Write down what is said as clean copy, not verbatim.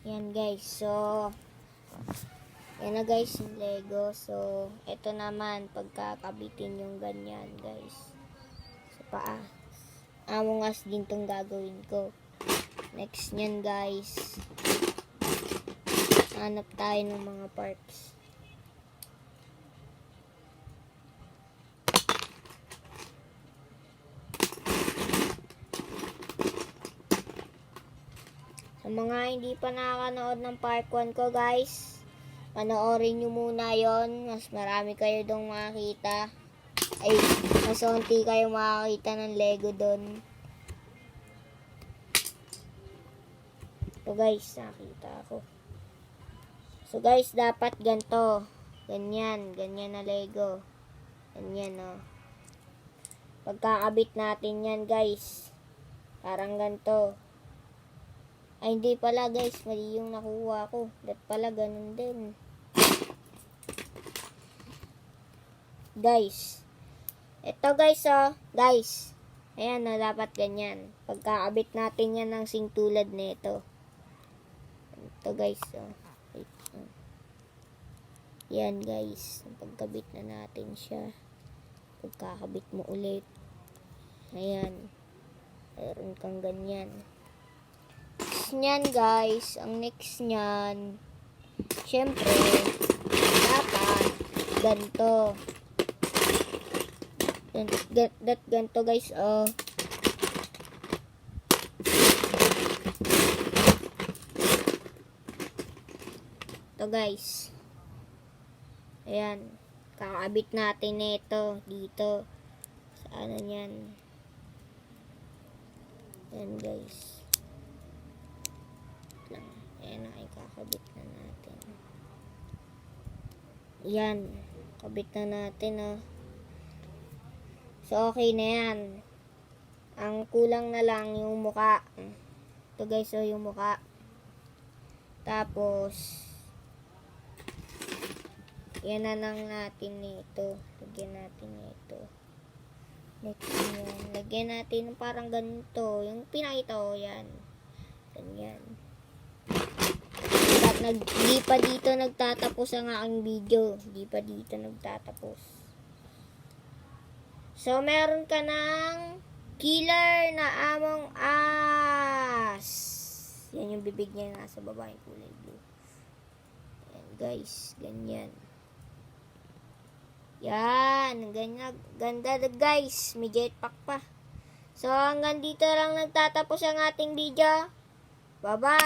Yan guys, so yan na guys yung Lego. So ito naman pagkakabitin yung ganyan guys sa paa. Among Us din tong gagawin ko. Next nyan guys, hanap tayo ng mga parts. Sa mga hindi pa nakakanood ng part 1 ko guys, panoorin nyo muna yon. Mas marami kayo dong makakita. Ay, mas unti kayo makakita ng Lego doon. Ito guys, nakita ako. So guys, dapat ganito. Ganyan na Lego. Ganyan oh. Pagkakabit natin yan guys, parang ganito. Ay, hindi pala guys, mali yung nakuha ko. Dat pala, ganun din. Guys, ito guys oh, guys. Ayan oh, dapat ganyan. Pagkakabit natin yan ng singtulad nito. Ito guys oh. Wait, oh. Yan guys, pagkabit na natin siya. Pagkakabit mo ulit. Ayan. Meron kang ganyan. Nyan guys, ang next nyan, syempre dapat ganito. Ganito guys oh. Ito guys, ayan, kakabit natin ito dito sa ano nyan. Ayan guys, ayan na, ikakabit na natin. Yan, kabit na natin oh. So okay na yan. Ang kulang na lang yung muka. Ito guys oh, yung muka. Tapos yan na lang natin nito. Lagyan natin nito. Next yan, lagyan natin parang ganito. Yung pinakita ko yan. Ganyan. Hindi pa dito nagtatapos ang aking video. Hindi pa dito nagtatapos. So, meron ka ng killer na Among Us. Yan yung bibig niya nasa baba yung kulay blue. Yan guys, ganyan. Yan, ganyan. Ganda guys. May jetpack pa. So, hanggang dito lang nagtatapos ang ating video. Bye-bye!